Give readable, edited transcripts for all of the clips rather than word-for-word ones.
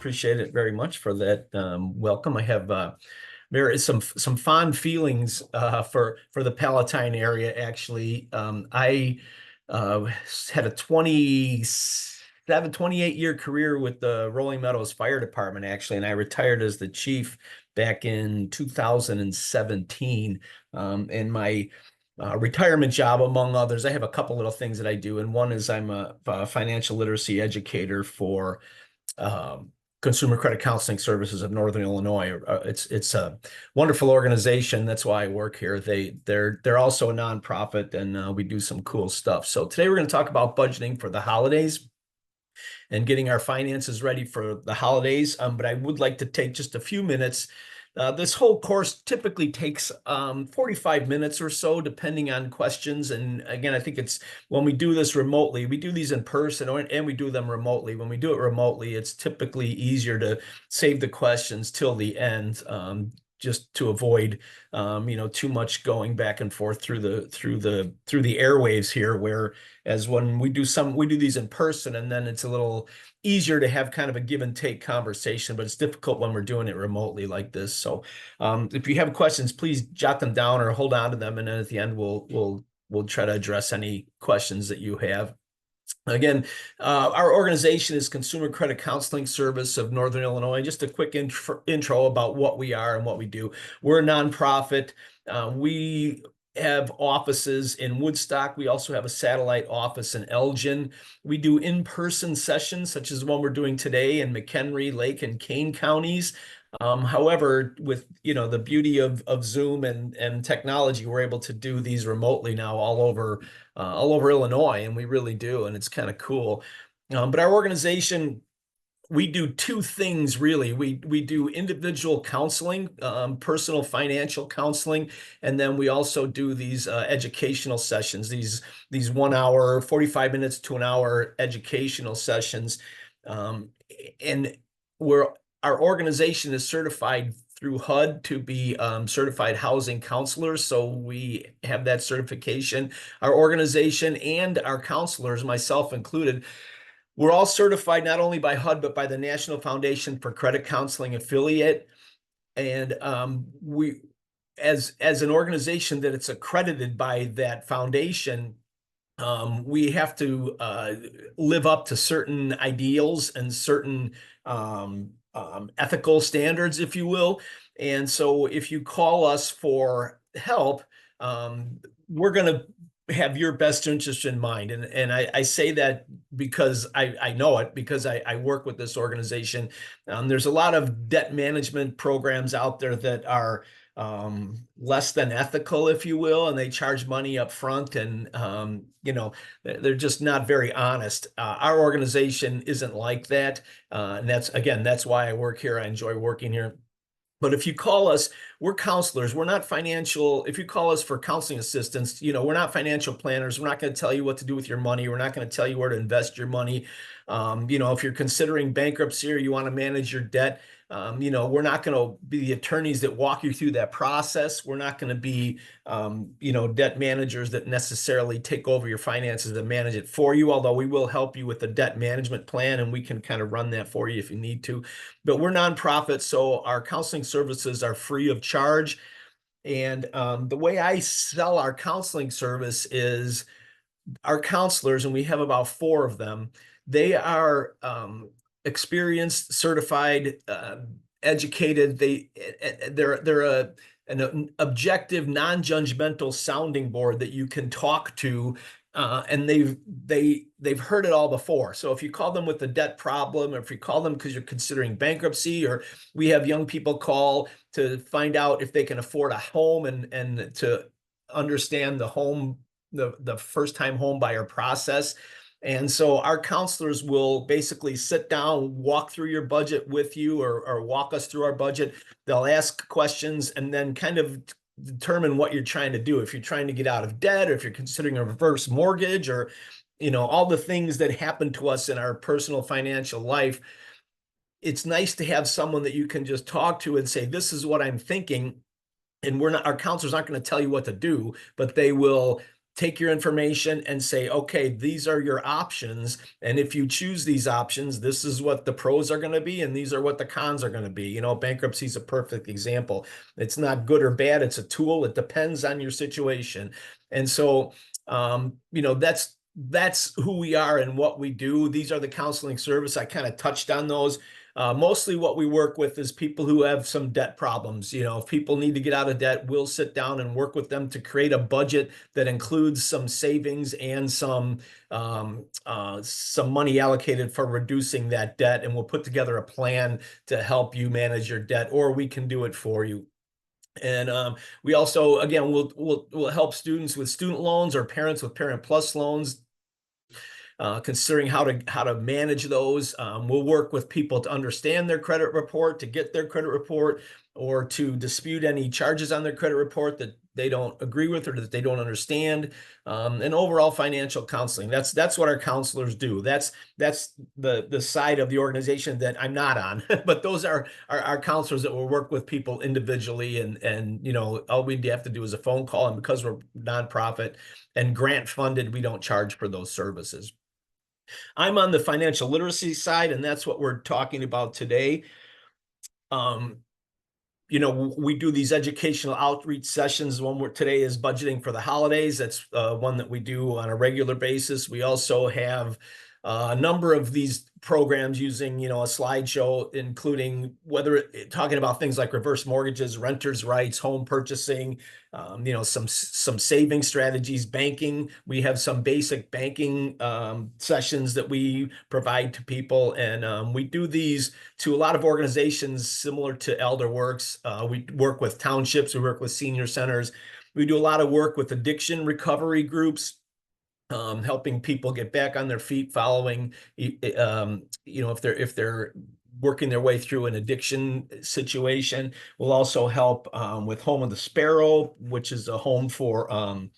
Appreciate it very much for that welcome. I have some fond feelings for the Palatine area. Actually, I had a 28-year career with the Rolling Meadows Fire Department, actually, and I retired as the chief back in 2017. And my retirement job, among others, I have a couple little things that I do, and one is I'm a financial literacy educator for Consumer Credit Counseling Services of Northern Illinois. It's a wonderful organization. That's why I work here. They're also a nonprofit, and we do some cool stuff. So today we're going to talk about budgeting for the holidays and getting our finances ready for the holidays. But I would like to take just a few minutes. This whole course typically takes 45 minutes or so, depending on questions. And again, I think it's when we do this remotely, we do these in person and we do them remotely. When we do it remotely, it's typically easier to save the questions till the end, just to avoid too much going back and forth through the airwaves here, whereas when we do these in person, and then it's a little easier to have kind of a give and take conversation, but it's difficult when we're doing it remotely like this. So if you have questions, please jot them down or hold on to them, and then at the end we'll try to address any questions that you have. Again, our organization is Consumer Credit Counseling Service of Northern Illinois. Just a quick intro about what we are and what we do. We're a nonprofit. We have offices in Woodstock. We also have a satellite office in Elgin. We do in-person sessions, such as the one we're doing today in McHenry, Lake, and Kane counties. However, with the beauty of Zoom and technology, we're able to do these remotely now all over Illinois, and we really do, and it's kind of cool. But our organization, we do two things really. We do individual counseling, personal financial counseling, and then we also do these educational sessions, these 1 hour, 45 minutes to an hour educational sessions, and our organization is certified through HUD to be certified housing counselors. So we have that certification. Our organization and our counselors, myself included, we're all certified not only by HUD, but by the National Foundation for Credit Counseling Affiliate. And we, as an organization that it's accredited by that foundation, we have to live up to certain ideals and certain ethical standards, if you will. And so if you call us for help, we're going to have your best interest in mind. And I say that because I know it, because I work with this organization. There's a lot of debt management programs out there that are less than ethical, if you will, and they charge money up front, and they're just not very honest. Our organization isn't like that, and that's why I work here. I enjoy working here. But if you call us, we're counselors. We're not financial. If you call us for counseling assistance, we're not financial planners. We're not going to tell you what to do with your money. We're not going to tell you where to invest your money. If you're considering bankruptcy or you want to manage your debt, we're not going to be the attorneys that walk you through that process. We're not going to be, debt managers that necessarily take over your finances and manage it for you, although we will help you with the debt management plan, and we can kind of run that for you if you need to. But we're nonprofit, so our counseling services are free of charge. And the way I sell our counseling service is our counselors, and we have about 4 of them, they are experienced, certified, educated. They're an objective, non-judgmental sounding board that you can talk to, and they've heard it all before. So if you call them with a debt problem, or if you call them because you're considering bankruptcy, or we have young people call to find out if they can afford a home and to understand the first-time home buyer process. And so our counselors will basically sit down, walk through your budget with you, or walk us through our budget. They'll ask questions and then kind of determine what you're trying to do. If you're trying to get out of debt, or if you're considering a reverse mortgage, or all the things that happen to us in our personal financial life, it's nice to have someone that you can just talk to and say, this is what I'm thinking. And our counselors aren't going to tell you what to do, but they will take your information and say, okay, these are your options. And if you choose these options, this is what the pros are going to be, and these are what the cons are going to be. Bankruptcy is a perfect example. It's not good or bad. It's a tool. It depends on your situation. And so, that's who we are and what we do. These are the counseling service. I kind of touched on those. Mostly what we work with is people who have some debt problems. If people need to get out of debt, we'll sit down and work with them to create a budget that includes some savings and some money allocated for reducing that debt. And we'll put together a plan to help you manage your debt, or we can do it for you. And we also, again, we'll help students with student loans or parents with Parent Plus loans, considering how to manage those. We'll work with people to understand their credit report, to get their credit report, or to dispute any charges on their credit report that they don't agree with or that they don't understand. And overall financial counseling. That's what our counselors do. That's the side of the organization that I'm not on. But those are our counselors that will work with people individually, and all we have to do is a phone call. And because we're nonprofit and grant funded, we don't charge for those services. I'm on the financial literacy side, and that's what we're talking about today. We do these educational outreach sessions. Today is budgeting for the holidays. That's one that we do on a regular basis. We also have a number of these programs using, a slideshow, including talking about things like reverse mortgages, renters' rights, home purchasing, some saving strategies, banking. We have some basic banking sessions that we provide to people, and we do these to a lot of organizations similar to Elderwerks. We work with townships, we work with senior centers. We do a lot of work with addiction recovery groups, helping people get back on their feet following, if they're working their way through an addiction situation. We'll also help with Home of the Sparrow, which is a home for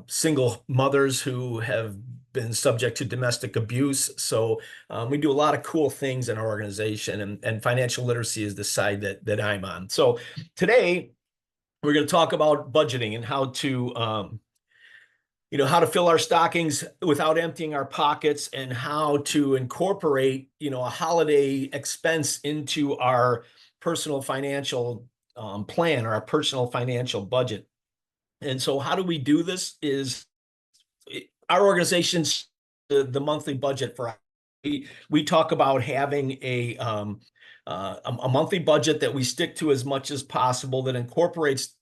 single mothers who have been subject to domestic abuse. So we do a lot of cool things in our organization, and financial literacy is the side that I'm on. So today we're going to talk about budgeting and how to fill our stockings without emptying our pockets, and how to incorporate, a holiday expense into our personal financial plan, or our personal financial budget. And so how do we do this is our organization's the monthly budget for. We talk about having a monthly budget that we stick to as much as possible, that incorporates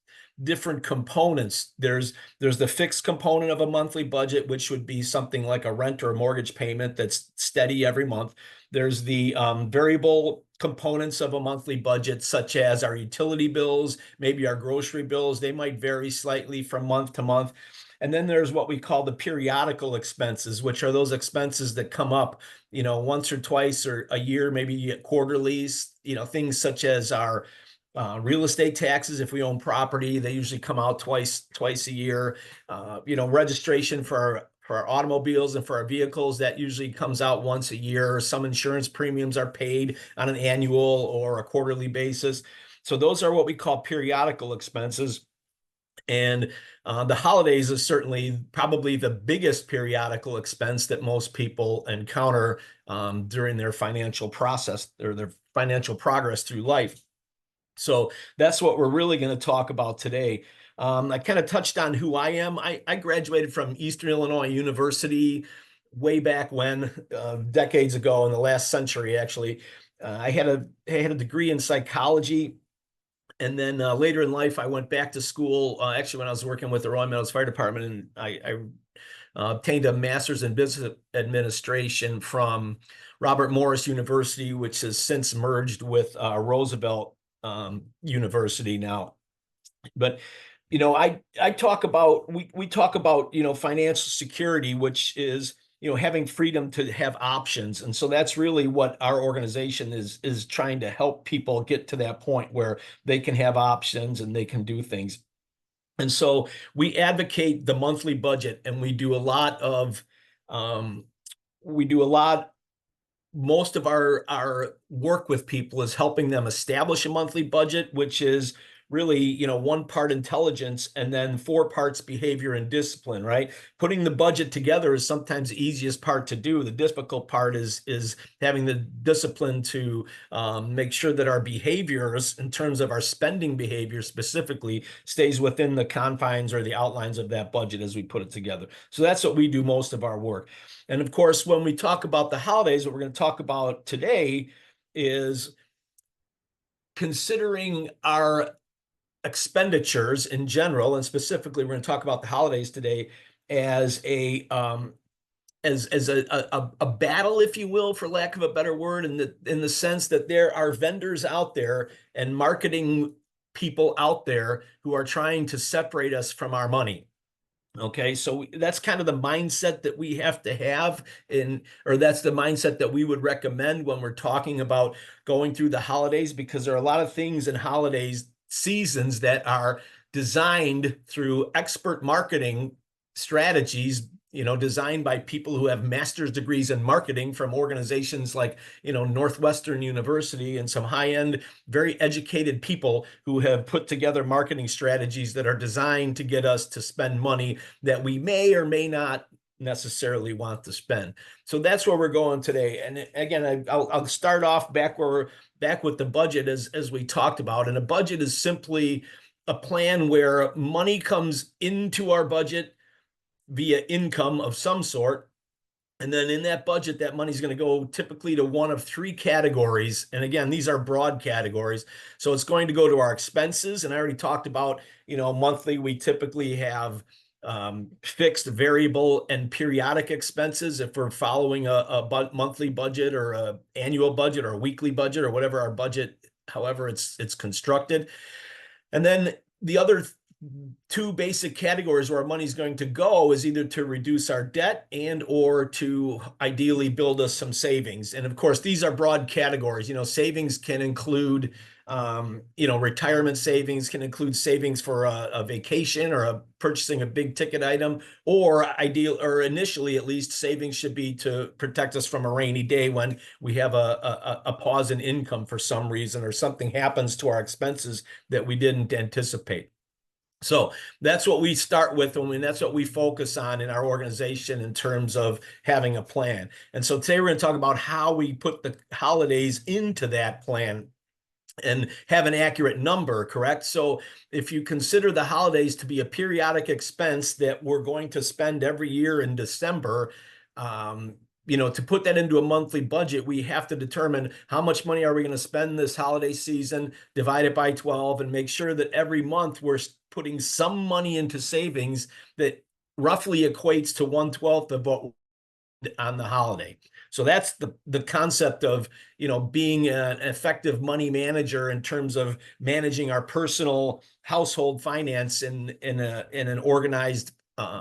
different components. There's the fixed component of a monthly budget, which would be something like a rent or a mortgage payment that's steady every month. There's the variable components of a monthly budget, such as our utility bills, maybe our grocery bills. They might vary slightly from month to month. And then there's what we call the periodical expenses, which are those expenses that come up, once or twice or a year, maybe quarterly, things such as our real estate taxes. If we own property, they usually come out twice a year. Registration for our automobiles and for our vehicles, that usually comes out once a year. Some insurance premiums are paid on an annual or a quarterly basis. So those are what we call periodical expenses. And the holidays is certainly probably the biggest periodical expense that most people encounter during their financial process, or their financial progress through life. So that's what we're really going to talk about today. I kind of touched on who I am. I graduated from Eastern Illinois University way back when, decades ago, in the last century, actually. I had a degree in psychology. And then later in life, I went back to school, actually, when I was working with the Royal Meadows Fire Department, and I obtained a master's in business administration from Robert Morris University, which has since merged with Roosevelt University now. But I talk about, we talk about financial security, which is having freedom to have options. And so that's really what our organization is trying to help people get to that point where they can have options and they can do things. And so we advocate the monthly budget, and we do a lot of um, we do a lot most of our work with people is helping them establish a monthly budget, which is really, one part intelligence and then four parts behavior and discipline, right? Putting the budget together is sometimes the easiest part to do. The difficult part is having the discipline to make sure that our behaviors, in terms of our spending behavior specifically, stays within the confines or the outlines of that budget as we put it together. So that's what we do most of our work. And of course, when we talk about the holidays, what we're going to talk about today is considering our expenditures in general, and specifically, we're going to talk about the holidays today as a battle, if you will, for lack of a better word, in the sense that there are vendors out there and marketing people out there who are trying to separate us from our money. Okay, so that's kind of the mindset that we have to have or that's the mindset that we would recommend when we're talking about going through the holidays, because there are a lot of things in holidays seasons that are designed through expert marketing strategies, designed by people who have master's degrees in marketing from organizations like, Northwestern University, and some high-end, very educated people who have put together marketing strategies that are designed to get us to spend money that we may or may not necessarily want to spend. So that's where we're going today. And again, I'll start off back with the budget as we talked about. And a budget is simply a plan where money comes into our budget via income of some sort. And then in that budget, that money is going to go typically to one of three categories. And again, these are broad categories. So it's going to go to our expenses. And I already talked about, monthly, we typically have fixed, variable, and periodic expenses if we're following a monthly budget or a annual budget or a weekly budget or whatever our budget, however it's constructed. And then the other two basic categories where our money is going to go is either to reduce our debt and or to ideally build us some savings. And of course, these are broad categories. Savings can include, retirement savings, can include savings for a vacation or purchasing a big ticket item, or initially at least, savings should be to protect us from a rainy day when we have a pause in income for some reason, or something happens to our expenses that we didn't anticipate. So that's what we start with, and that's what we focus on in our organization in terms of having a plan. And so today we're going to talk about how we put the holidays into that plan and have an accurate number, correct? So if you consider the holidays to be a periodic expense that we're going to spend every year in December, to put that into a monthly budget, we have to determine how much money are we going to spend this holiday season, divide it by 12, and make sure that every month we're putting some money into savings that roughly equates to 1/12 of what on the holiday. So that's the concept of, being an effective money manager in terms of managing our personal household finance in an organized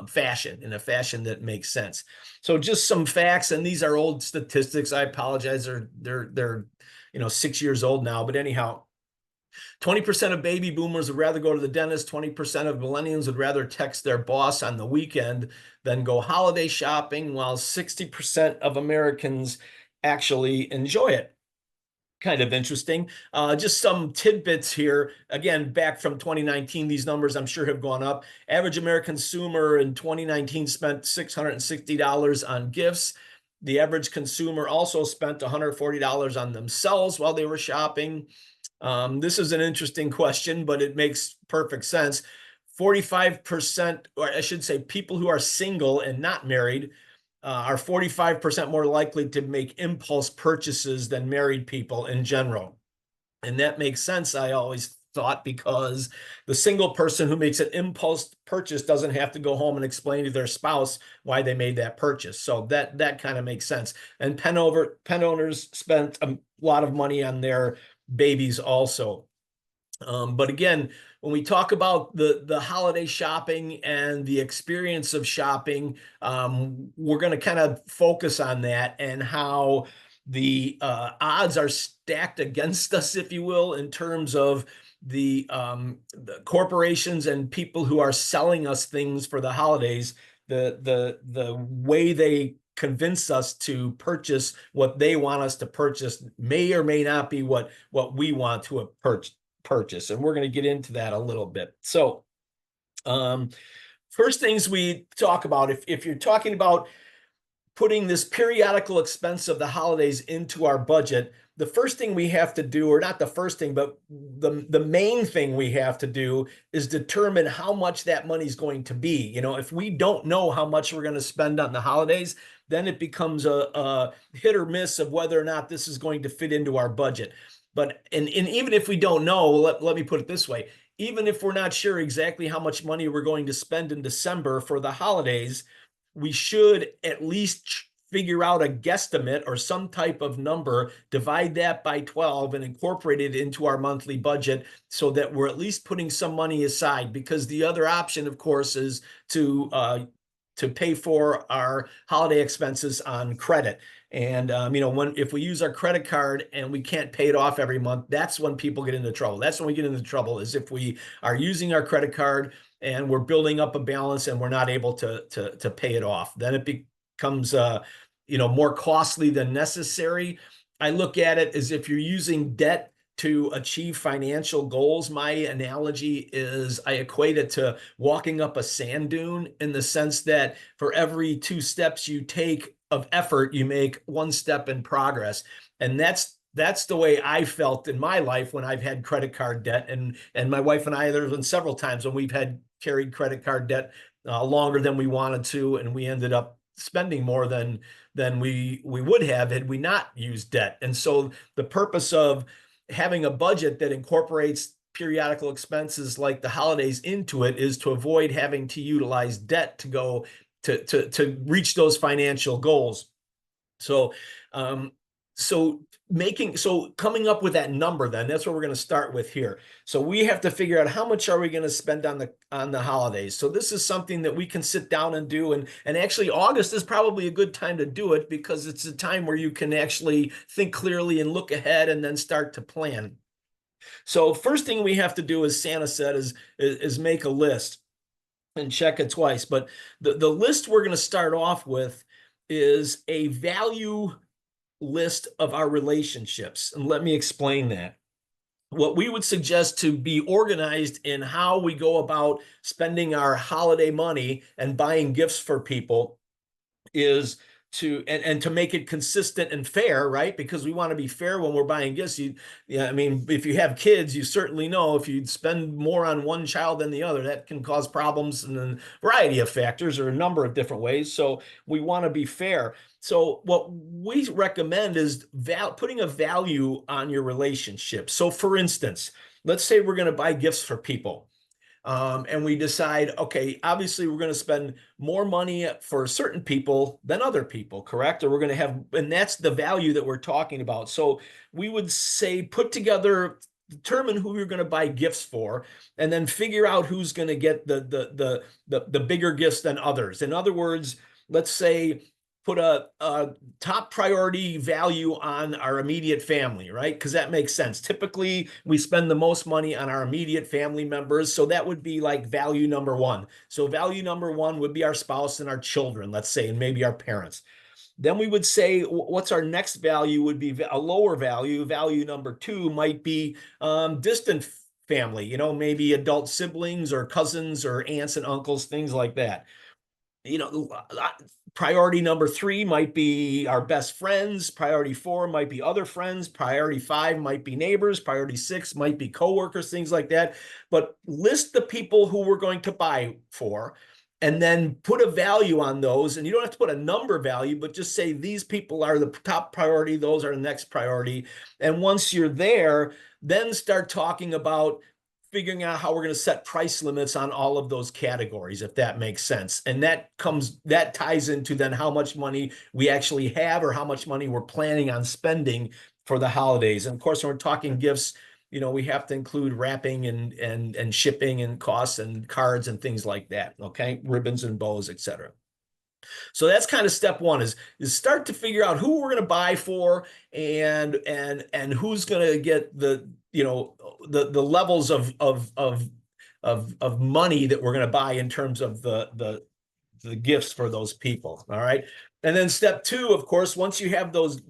fashion, in a fashion that makes sense. So just some facts, and these are old statistics. I apologize. They're 6 years old now, but anyhow, 20% of baby boomers would rather go to the dentist. 20% of millennials would rather text their boss on the weekend than go holiday shopping, while 60% of Americans actually enjoy it. Kind of interesting. Just some tidbits here. Again, back from 2019, these numbers I'm sure have gone up. Average American consumer in 2019 spent $660 on gifts. The average consumer also spent $140 on themselves while they were shopping. This is an interesting question, but it makes perfect sense. 45%, or I should say, people who are single and not married are 45% more likely to make impulse purchases than married people in general. And that makes sense, I always thought, because the single person who makes an impulse purchase doesn't have to go home and explain to their spouse why they made that purchase. So that kind of makes sense. And pen owners spent a lot of money on their babies also. But again, when we talk about the holiday shopping and the experience of shopping, we're going to kind of focus on that and how the odds are stacked against us, if you will, in terms of the corporations and people who are selling us things for the holidays. The way they convince us to purchase what they want us to purchase may or may not be what we want to purchase, and we're going to get into that a little bit. So first things we talk about, if you're talking about putting this periodical expense of the holidays into our budget, the first thing we have to do, or not the first thing, but the main thing we have to do is determine how much that money is going to be. If we don't know how much we're going to spend on the holidays, then it becomes a hit or miss of whether or not this is going to fit into our budget. But and even if we don't know, let me put it this way, even if we're not sure exactly how much money we're going to spend in December for the holidays, we should at least figure out a guesstimate or some type of number, divide that by 12 and incorporate it into our monthly budget so that we're at least putting some money aside, because the other option, of course, is to pay for our holiday expenses on credit. And if we use our credit card and we can't pay it off every month, that's when people get into trouble. That's when we get into trouble, is if we are using our credit card and we're building up a balance and we're not able to pay it off. Then it becomes more costly than necessary. I look at it as if you're using debt to achieve financial goals. My analogy is I equate it to walking up a sand dune, in the sense that for every 2 steps you take of effort, you make 1 step in progress. And that's the way I felt in my life when I've had credit card debt. And my wife and I, there's been several times when we've carried credit card debt longer than we wanted to, and we ended up spending more than we would have had we not used debt. And so the purpose of having a budget that incorporates periodical expenses like the holidays into it is to avoid having to utilize debt to go to reach those financial goals. So coming up with that number, then that's what we're going to start with here. So we have to figure out how much are we going to spend on the holidays. So this is something that we can sit down and do. And actually, August is probably a good time to do it, because it's a time where you can actually think clearly and look ahead and then start to plan. So first thing we have to do, as Santa said, is make a list and check it twice. But the list we're going to start off with is a value list of our relationships. And let me explain that. What we would suggest to be organized in how we go about spending our holiday money and buying gifts for people is to make it consistent and fair, right? Because we want to be fair when we're buying gifts. If you have kids, you certainly know if you spend more on one child than the other, that can cause problems in a variety of factors or a number of different ways. So we want to be fair. So what we recommend is putting a value on your relationship. So for instance, let's say we're going to buy gifts for people. And we decide, okay, obviously we're going to spend more money for certain people than other people, correct? Or we're going to have, and that's the value that we're talking about. So we would say, determine who you're going to buy gifts for, and then figure out who's going to get the bigger gifts than others. In other words, let's say put a top priority value on our immediate family, right? Because that makes sense. Typically, we spend the most money on our immediate family members. So that would be like value number 1. So value number 1 would be our spouse and our children, let's say, and maybe our parents. Then we would say, what's our next value would be a lower value. Value number 2 might be distant family, maybe adult siblings or cousins or aunts and uncles, things like that. Priority number 3 might be our best friends. Priority 4 might be other friends. Priority 5 might be neighbors. Priority 6 might be coworkers, things like that. But list the people who we're going to buy for, and then put a value on those. And you don't have to put a number value, but just say these people are the top priority. Those are the next priority. And once you're there, then start talking about figuring out how we're going to set price limits on all of those categories, if that makes sense. And that ties into then how much money we actually have or how much money we're planning on spending for the holidays. And of course, when we're talking gifts, we have to include wrapping and shipping and costs and cards and things like that. Okay, ribbons and bows, etc. So that's kind of step one is start to figure out who we're going to buy for and who's going to get the the levels of money that we're going to buy in terms of the gifts for those people. All right. And then step two, of course, once you have those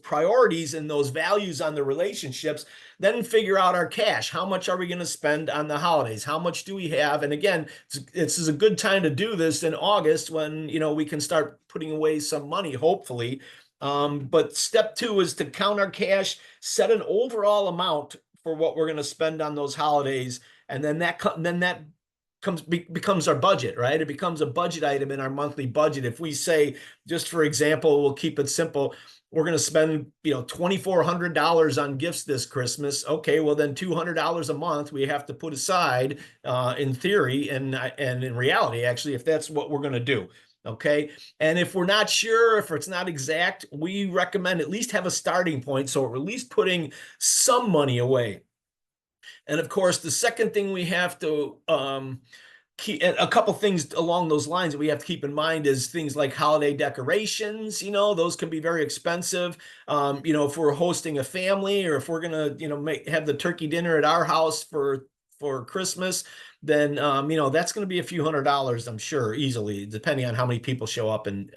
priorities and those values on the relationships, then figure out our cash. How much are we going to spend on the holidays? How much do we have? And again, this is a good time to do this in August when, we can start putting away some money, hopefully. But step two is to count our cash, set an overall amount for what we're going to spend on those holidays. And then that becomes our budget, right? It becomes a budget item in our monthly budget. If we say, just for example, we'll keep it simple, we're going to spend, $2,400 on gifts this Christmas. Okay, well then $200 a month we have to put aside, in theory and in reality, actually, if that's what we're going to do. Okay, and if we're not sure, if it's not exact, we recommend at least have a starting point, so we're at least putting some money away. And of course, the second thing we have to keep, a couple things along those lines that we have to keep in mind is things like holiday decorations. Those can be very expensive. If we're hosting a family or if we're gonna, have the turkey dinner at our house for Christmas, then that's going to be a few $100s, I'm sure, easily, depending on how many people show up and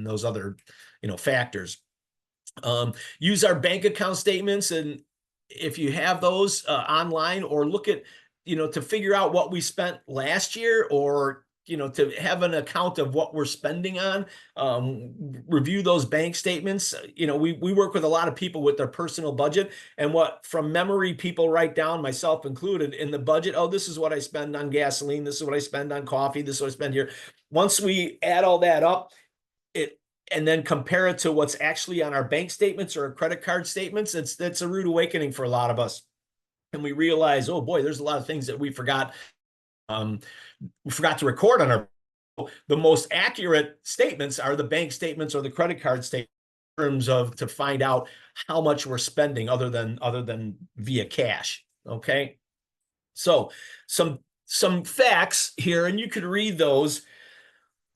those other factors. Use our bank account statements, and if you have those online, or look at, to figure out what we spent last year, or, to have an account of what we're spending on, review those bank statements. We work with a lot of people with their personal budget, and what from memory people write down, myself included, in the budget. Oh, this is what I spend on gasoline. This is what I spend on coffee. This is what I spend here. Once we add all that up, and then compare it to what's actually on our bank statements or our credit card statements, that's a rude awakening for a lot of us. And we realize, oh boy, there's a lot of things that we forgot to record on our. The most accurate statements are the bank statements or the credit card statements, in terms of to find out how much we're spending other than via cash. Okay, so some facts here, and you could read those.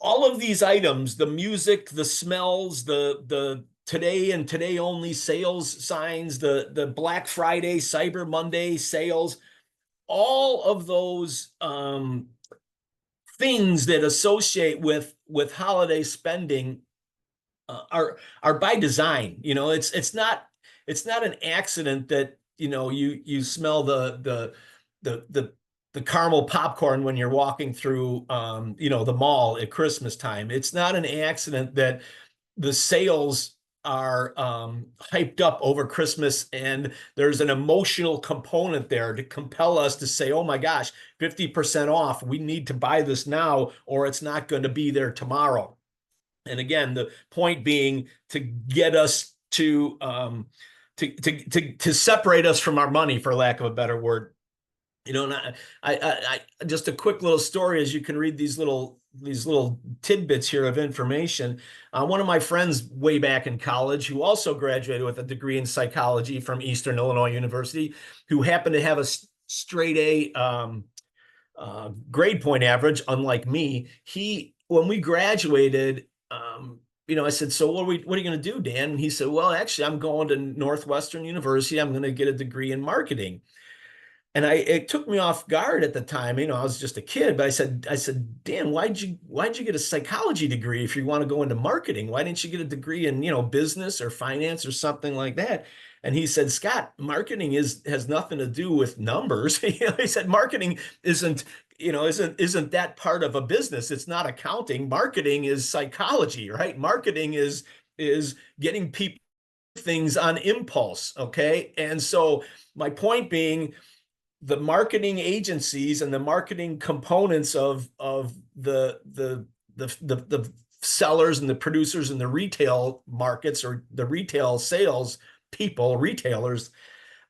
All of these items, the music, the smells, the today and today only sales signs, the Black Friday, Cyber Monday sales, all of those things that associate with holiday spending are by design. It's not an accident that you smell the caramel popcorn when you're walking through the mall at Christmas time. It's not an accident that the sales are hyped up over Christmas, and there's an emotional component there to compel us to say, oh my gosh, 50% off, we need to buy this now or it's not going to be there tomorrow. And again, the point being to get us to separate us from our money, for lack of a better word. And I just a quick little story, as you can read these little tidbits here of information. One of my friends way back in college, who also graduated with a degree in psychology from Eastern Illinois University, who happened to have a straight A grade point average, unlike me. When we graduated, I said, so what are you going to do, Dan? And he said, well, actually, I'm going to Northwestern University. I'm going to get a degree in marketing. And it took me off guard at the time. I was just a kid, but I said, Dan, why'd you get a psychology degree if you want to go into marketing? Why didn't you get a degree in, business or finance or something like that? And he said, Scott, marketing has nothing to do with numbers. He said, marketing isn't that part of a business. It's not accounting. Marketing is psychology, right? Marketing is getting people things on impulse. Okay. And so my point being, the marketing agencies and the marketing components of the sellers and the producers and the retail markets, or the retail sales people, retailers,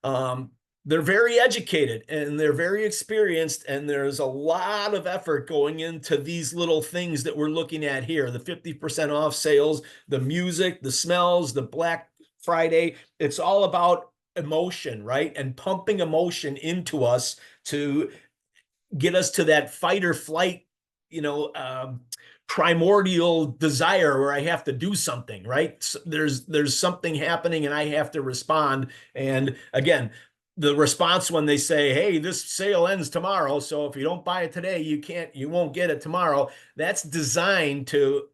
they're very educated and they're very experienced, and there's a lot of effort going into these little things that we're looking at here: the 50% off sales, the music, the smells, the Black Friday. It's all about emotion, right? And pumping emotion into us to get us to that fight or flight, you know, primordial desire where I have to do something, right? So there's something happening and I have to respond. And again, the response when they say, "Hey, this sale ends tomorrow, so if you don't buy it today, you won't get it tomorrow." That's designed to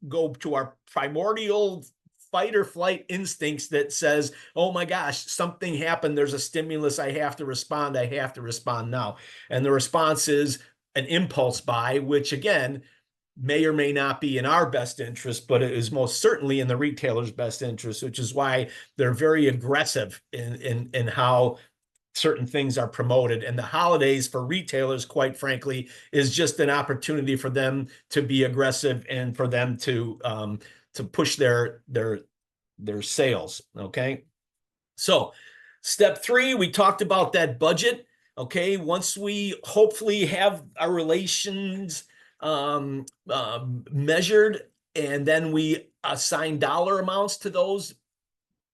go to our primordial fight or flight instincts that says, "Oh my gosh, something happened. There's a stimulus. I have to respond. I have to respond now." And the response is an impulse buy, which again may or may not be in our best interest, but it is most certainly in the retailer's best interest, which is why they're very aggressive in how certain things are promoted. And the holidays for retailers, quite frankly, is just an opportunity for them to be aggressive and for them to push their sales. Okay. So step 3, we talked about that budget. Okay. Once we hopefully have our relations measured and then we assign dollar amounts to those,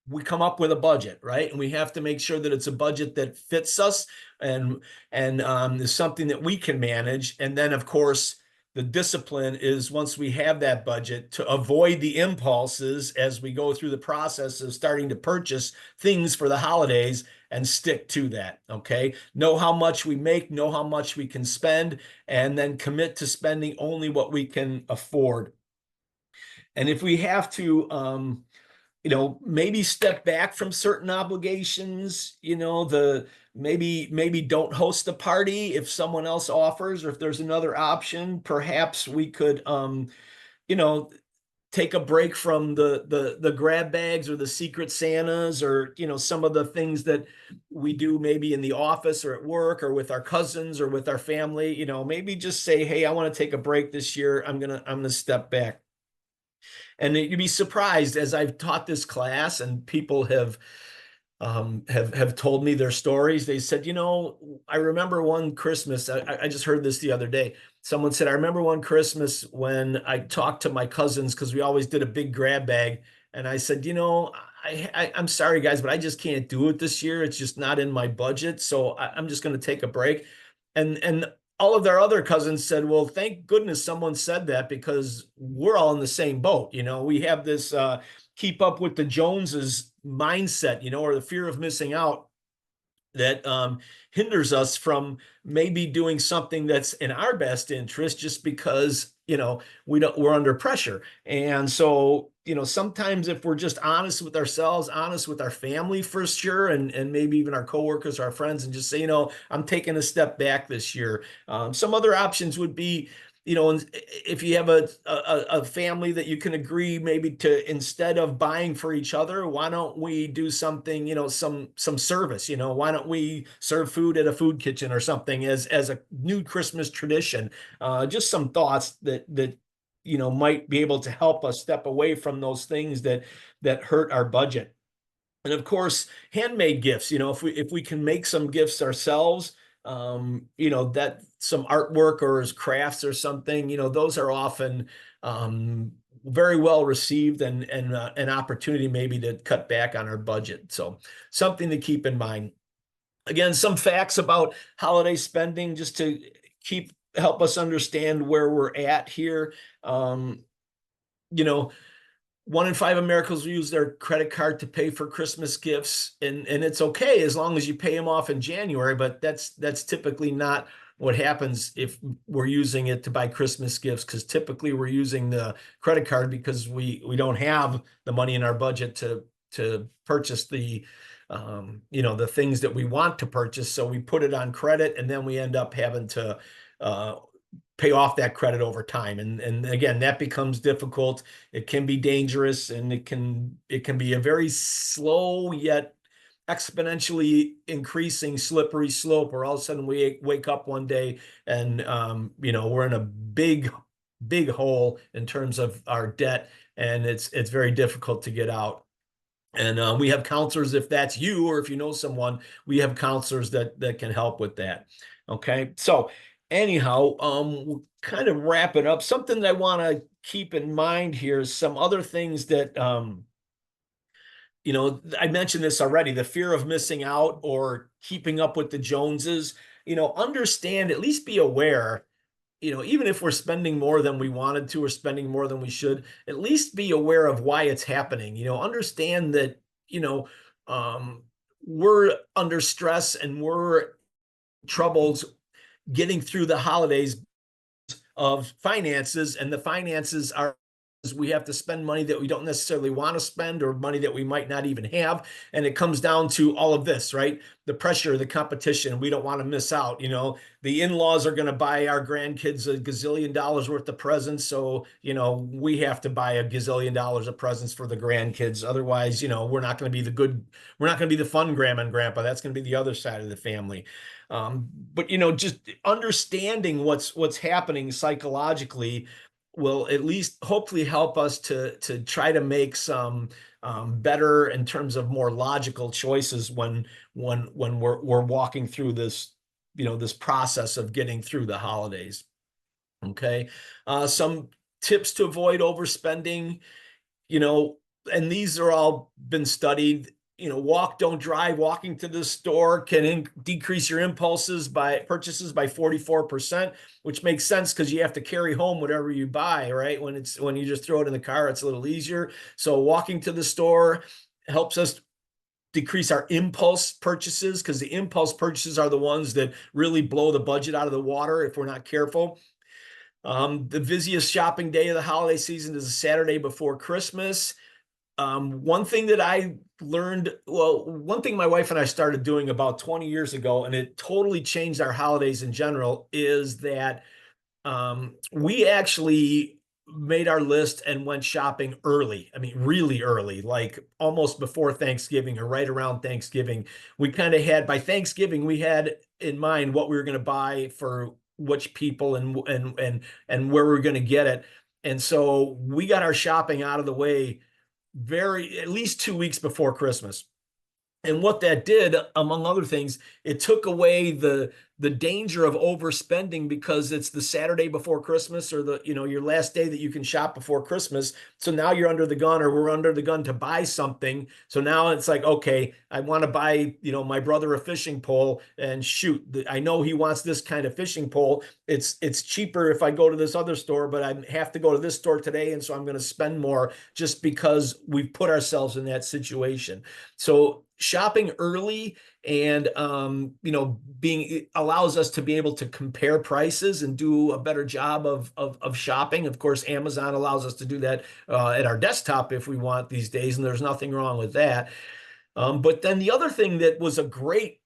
we come up with a budget, right? And we have to make sure that it's a budget that fits us and is something that we can manage. And then, of course, the discipline is once we have that budget to avoid the impulses as we go through the process of starting to purchase things for the holidays and stick to that. Okay. Know how much we make, know how much we can spend, and then commit to spending only what we can afford. And if we have to, maybe step back from certain obligations, maybe don't host a party if someone else offers, or if there's another option, perhaps we could, you know, take a break from the grab bags or the secret Santas or, some of the things that we do maybe in the office or at work or with our cousins or with our family, maybe just say, "Hey, I want to take a break this year. I'm gonna step back." And you'd be surprised as I've taught this class and people have told me their stories. They said, I remember one Christmas. I just heard this the other day. Someone said, "I remember one Christmas when I talked to my cousins because we always did a big grab bag, and I said, I'm sorry guys, but I just can't do it this year. It's just not in my budget, so I'm just going to take a break." And all of their other cousins said, "Well, thank goodness someone said that because we're all in the same boat. We have this keep up with the Joneses mindset, or the fear of missing out that hinders us from maybe doing something that's in our best interest just because we're under pressure." And so sometimes if we're just honest with ourselves, honest with our family for sure, and maybe even our coworkers, our friends, and just say, "I'm taking a step back this year." Some other options would be, if you have a family that you can agree maybe to, instead of buying for each other, why don't we do something, some service, why don't we serve food at a food kitchen or something as a new Christmas tradition? Just some thoughts that might be able to help us step away from those things that hurt our budget. And of course, handmade gifts, if we can make some gifts ourselves, that some artwork or as crafts or something, those are often very well received and an opportunity maybe to cut back on our budget. So something to keep in mind. Again, some facts about holiday spending just to help us understand where we're at here. You know, 1 in 5 Americans will use their credit card to pay for Christmas gifts, and it's okay as long as you pay them off in January, but that's typically not what happens if we're using it to buy Christmas gifts, because typically we're using the credit card because we don't have the money in our budget to purchase the things that we want to purchase. So we put it on credit, and then we end up having to uh, pay off that credit over time. And again, that becomes difficult. It can be dangerous, and it can be a very slow yet exponentially increasing slippery slope where all of a sudden we wake up one day and we're in a big hole in terms of our debt, and it's very difficult to get out. And we have counselors, if that's you or if you know someone, we have counselors that can help with that. Okay. So anyhow, we'll kind of wrap it up. Something that I want to keep in mind here is some other things that I mentioned this already, the fear of missing out or keeping up with the Joneses, understand, at least be aware, even if we're spending more than we wanted to or spending more than we should, at least be aware of why it's happening. Understand that, um, we're under stress and we're troubles getting through the holidays of finances, and the finances are we have to spend money that we don't necessarily want to spend or money that we might not even have. And it comes down to all of this, right? The pressure, the competition, we don't want to miss out. The in-laws are going to buy our grandkids a gazillion dollars worth of presents. So, we have to buy a gazillion dollars of presents for the grandkids. Otherwise, we're not going to be we're not going to be the fun grandma and grandpa. That's going to be the other side of the family. But just understanding what's happening psychologically will at least hopefully help us to try to make some better, in terms of more logical choices when we're walking through this this process of getting through the holidays. Okay, some tips to avoid overspending. And these are all been studied. Walk, don't drive. Walking to the store can decrease your purchases by 44%, which makes sense because you have to carry home whatever you buy, right? When you just throw it in the car, it's a little easier. So walking to the store helps us decrease our impulse purchases, because the impulse purchases are the ones that really blow the budget out of the water if we're not careful. The busiest shopping day of the holiday season is the Saturday before Christmas. One thing that I learned, well, one thing my wife and I started doing about 20 years ago, and it totally changed our holidays in general, is that we actually made our list and went shopping early. I mean, really early, like almost before Thanksgiving or right around Thanksgiving. We kind of had, by Thanksgiving, we had in mind what we were going to buy for which people and where we were going to get it. And so we got our shopping out of the way at least 2 weeks before Christmas. And what that did, among other things, it took away the danger of overspending, because it's the Saturday before Christmas, or your last day that you can shop before Christmas. So now you're under the gun, or we're under the gun to buy something. So now it's like, okay, I want to buy, my brother a fishing pole, and shoot, I know he wants this kind of fishing pole. It's cheaper if I go to this other store, but I have to go to this store today. And so I'm going to spend more just because we've put ourselves in that situation. So shopping early and being allows us to be able to compare prices and do a better job of shopping. Of course, Amazon allows us to do that at our desktop if we want these days, and there's nothing wrong with that. But then the other thing that was a great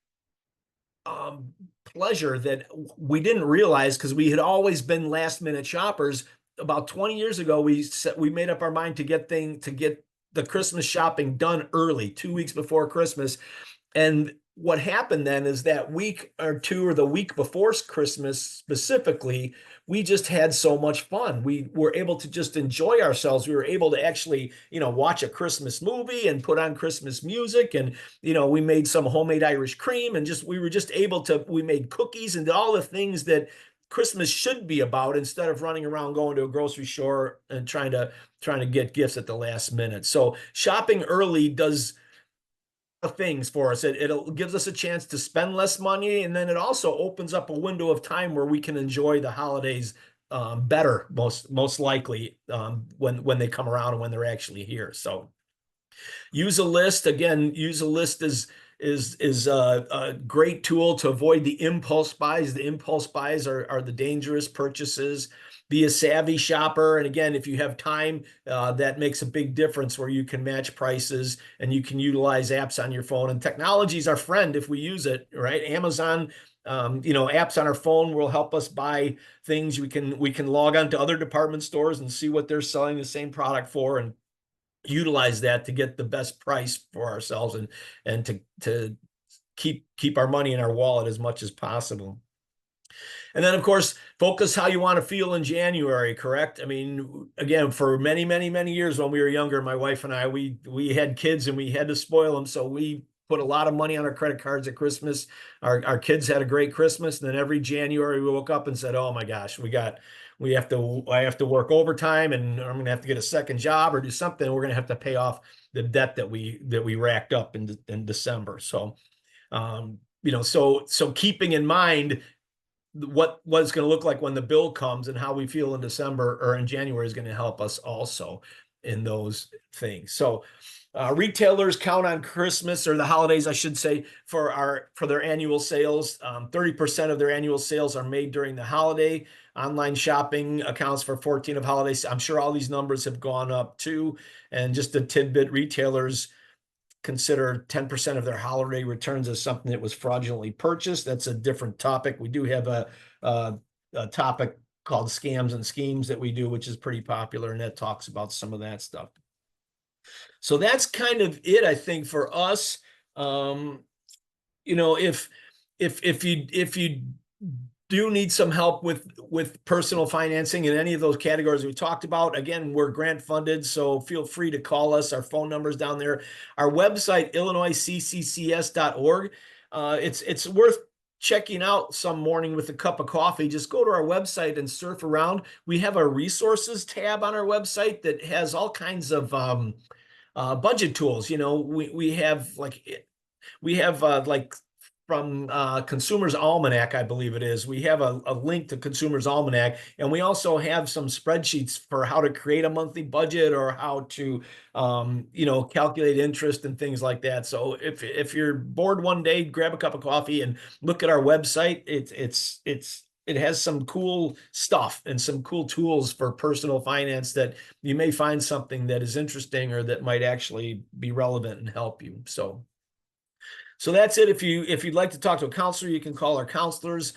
pleasure that we didn't realize, because we had always been last minute shoppers. About 20 years ago, we made up our mind to get the Christmas shopping done early, 2 weeks before Christmas. And what happened then is that week or two, or the week before Christmas specifically, we just had so much fun. We were able to just enjoy ourselves. We were able to actually, watch a Christmas movie and put on Christmas music. And, we made some homemade Irish cream, and we made cookies and did all the things that Christmas should be about, instead of running around going to a grocery store and trying to get gifts at the last minute. So shopping early does things for us. It gives us a chance to spend less money, and then it also opens up a window of time where we can enjoy the holidays better, most likely, when they come around and when they're actually here. So use a list. Again, use a list is a great tool to avoid the impulse buys. The impulse buys are the dangerous purchases. Be a savvy shopper. And again, if you have time, that makes a big difference, where you can match prices and you can utilize apps on your phone. And technology is our friend if we use it, right? Amazon, apps on our phone will help us buy things. We can log on to other department stores and see what they're selling the same product for, and utilize that to get the best price for ourselves, and to keep our money in our wallet as much as possible. And then, of course, focus how you want to feel in January, correct? I mean, again, for many, many, many years when we were younger, my wife and I, we had kids and we had to spoil them. So we put a lot of money on our credit cards at Christmas. Our kids had a great Christmas. And then every January we woke up and said, oh my gosh, we got I have to work overtime, and I'm going to have to get a second job or do something. We're going to have to pay off the debt that we racked up in December. So, so keeping in mind what it's going to look like when the bill comes and how we feel in December or in January is going to help us also in those things. So retailers count on Christmas, or the holidays, I should say, for their annual sales. 30% of their annual sales are made during the holiday. Online shopping accounts for 14 of holidays. I'm sure all these numbers have gone up too. And just a tidbit, retailers consider 10% of their holiday returns as something that was fraudulently purchased. That's a different topic. We do have a topic called scams and schemes that we do, which is pretty popular, and that talks about some of that stuff. So that's kind of it, I think, for us. If you do need some help with personal financing in any of those categories we talked about, again, we're grant funded, so feel free to call us. Our phone number's down there. Our website, illinoiscccs.org. It's worth checking out some morning with a cup of coffee. Just go to our website and surf around. We have a resources tab on our website that has all kinds of budget tools. We have like from Consumer's Almanac, I believe it is. We have a link to Consumer's Almanac, and we also have some spreadsheets for how to create a monthly budget or how to, calculate interest and things like that. So if you're bored one day, grab a cup of coffee and look at our website. It has some cool stuff and some cool tools for personal finance that you may find something that is interesting or that might actually be relevant and help you. So that's it. If you'd like to talk to a counselor, you can call our counselors.